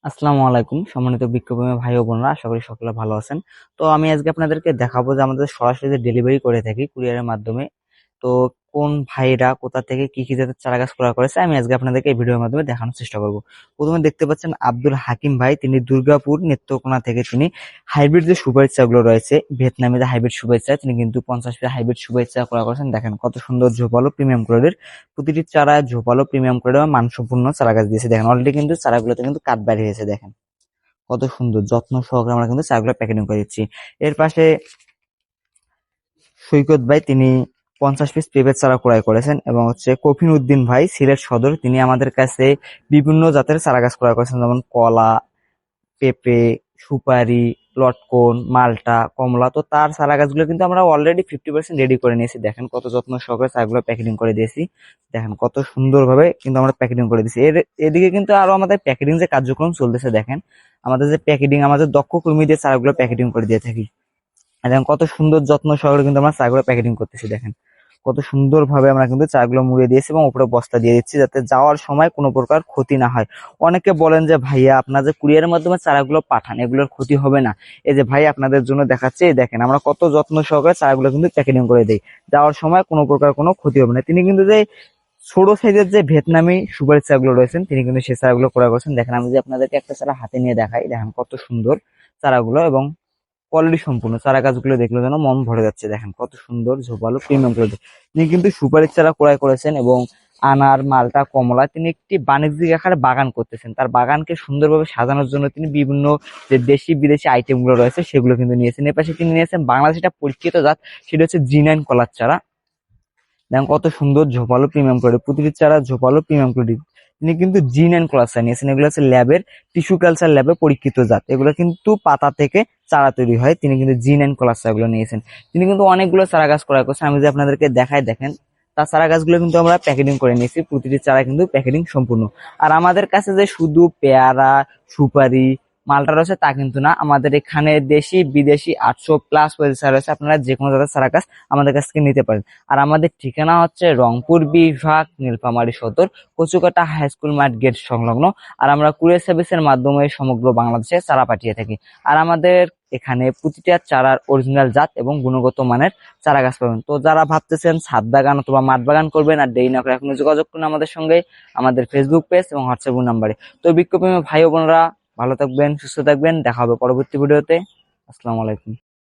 আসসালামু আলাইকুম সম্মানিত বিক্ষোভী ভাই ও বোনরা, আশা করি সকলে ভালো আছেন। তো আমি আজকে আপনাদেরকে দেখাবো যে আমাদের সরাসরি যে ডেলিভারি করে থাকি কুরিয়ারের মাধ্যমে। তো কোন ভাইরা কোথা থেকে কি কি জাতের চারা গাছ ক্রয় করেছে আমি আজকে আপনাদেরকে এই ভিডিওর মাধ্যমে দেখানোর চেষ্টা করব। প্রথমে দেখতে পাচ্ছেন আব্দুল হাকিম ভাই, তিনি দুর্গাপুর নেত্রকোনা থেকে তিনি হাইব্রিড যে সুপারি চাগুলো রয়েছে, ভিয়েতনামি যে হাইব্রিড সুপারি চা, তিনি কিন্তু 50 পিস হাইব্রিড সুপারি চা ক্রয় করেছেন। দেখেন কত সুন্দর ঝোপালো প্রিমিয়াম কোয়ালিটির, প্রতিটি চারা ঝোপালো প্রিমিয়াম কোয়ালিটির এবং মানসম্পন্ন চারা গাছ দিয়েছে। দেখেন অলরেডি কিন্তু চারাগুলোতে কিন্তু কাঠ বাইরে হয়েছে। দেখেন কত সুন্দর যত্ন সহকারে আমরা কিন্তু চাগুলো প্যাকেটিং করে দিচ্ছি। এর পাশে সৈকত ভাই, তিনি 50 পিস পেঁপের চারা ক্রয় করেছেন, এবং কফিন উদ্দিন ভাই সিলেট সদর, তিনি আমাদের কাছে বিভিন্ন জাতের চারা গাছ ক্রয় করেছেন, যেমন কলা, পেঁপে, সুপারি, লটকন, মালটা, কমলা। তো তার চারা গাছগুলো কিন্তু আমরা অলরেডি 50% রেডি করে নিয়েছি। দেখেন কত যত্ন সহকারে চারাগুলো প্যাকেটিং করে দিয়েছি। দেখেন কত সুন্দরভাবে কিন্তু আমরা প্যাকেটিং করে দিয়েছি। এদিকে কিন্তু আরো আমাদের প্যাকেটিং যে কার্যক্রম চলতেছে। দেখেন আমাদের যে প্যাকেটিং, আমাদের দক্ষ কর্মী দিয়ে চারাগুলো প্যাকেটিং করে দিয়ে থাকি। দেখেন কত সুন্দর যত্ন সহকারে কিন্তু আমরা চারাগুলো প্যাকেটিং করতেছি। দেখেন কত সুন্দর ভাবে আমরা কিন্তু চাগুলো মুড়িয়ে দিয়েছি এবং উপরে বস্তা দিয়ে দিচ্ছি, যাতে যাওয়ার সময় কোনো প্রকার ক্ষতি না হয়। অনেকে বলেন যে ভাইয়া আপনার যে কুরিয়ারের মাধ্যমে চারাগুলো পাঠান এগুলোর ক্ষতি হবে না। এই যে ভাই আপনাদের জন্য দেখাচ্ছে, এই দেখেন আমরা কত যত্ন সহকারে চারাগুলো কিন্তু প্যাকেটিং করে দিই, যাওয়ার সময় কোনো প্রকার কোনো ক্ষতি হবে না। তিনি কিন্তু যে ছোট সাইজের যে ভিয়েতনামি সুপারি চারাগুলো রয়েছেন, তিনি কিন্তু সেই চারাগুলো ক্রয় করছেন। দেখেন আমি যে আপনাদেরকে একটা চারা হাতে নিয়ে দেখাই, দেখেন কত সুন্দর চারাগুলো এবং কোয়ালিটি সম্পূর্ণ চারা গাছগুলো দেখলে যেন মন ভরে যাচ্ছে। দেখেন কত সুন্দর ঝোপালো প্রিমিয়াম কোয়ালিটি। তিনি কিন্তু সুপারির চারা ক্রয় করেছেন এবং আনার, মালটা, কমলা, তিনি একটি বাণিজ্যিক আকারে বাগান করতেছেন। তার বাগানকে সুন্দরভাবে সাজানোর জন্য তিনি বিভিন্ন যে দেশি বিদেশি আইটেম গুলো রয়েছে সেগুলো কিন্তু নিয়েছেন। এর পাশে তিনি নিয়েছেন বাংলাদেশ একটা পরীক্ষিত জাত, সেটা হচ্ছে জি9 কলার চারা। দেখেন কত সুন্দর ঝোপালো প্রিমিয়াম কোয়ালিটি, প্রতিটি চারা ঝোপালো প্রিমিয়াম কোয়ালিটি। তিনি কিন্তু জি9 কলার চারা নিয়েছেন। এগুলো হচ্ছে ল্যাবের, টিস্যু কালচার ল্যাবে পরীক্ষিত জাত। এগুলো কিন্তু পাতা থেকে চারা তৈরি হয়। তিনি কিন্তু জি9 কলার চারাগুলো নিয়েছেন। তিনি কিন্তু অনেকগুলো চারা গাছ ক্রয় করছেন। আমি যে আপনাদেরকে দেখাই, দেখেন তার চারা গাছগুলো কিন্তু আমরা প্যাকেটিং করে নিয়েছি, প্রতিটি চারা কিন্তু প্যাকেটিং সম্পূর্ণ। আর আমাদের কাছে যে শুধু পেয়ারা, সুপারি, মালটা রয়েছে তা কিন্তু না, আমাদের এখানে দেশি বিদেশি 800+ চারা রয়েছে। আপনারা যে কোনো জাতের চারা গাছ আমাদের কাছ থেকে নিতে পারেন। আর আমাদের ঠিকানা হচ্ছে রংপুর বিভাগ, নীলফামারী সদর, কচুকাটা হাই স্কুল মাঠ গেট সংলগ্ন। আর আমরা কুরিয়ার সার্ভিসের মাধ্যমে সমগ্র বাংলাদেশে চারা পাঠিয়ে থাকি। আর আমাদের এখানে প্রতিটা চারার অরিজিনাল জাত এবং গুণগত মানের চারা গাছ পাবেন। তো যারা ভাবতেছেন ছাদ বাগান অথবা মাঠ বাগান করবেন, আর দেরি না করে এখন যোগাযোগ করুন আমাদের সঙ্গে, আমাদের ফেসবুক পেজ এবং হোয়াটসঅ্যাপ নাম্বারে। তো বিক্ষোভী ভাই ও বোনরা, ভালো থাকবেন, সুস্থ থাকবেন, দেখা হবে পরবর্তী ভিডিওতে। আসসালামু আলাইকুম।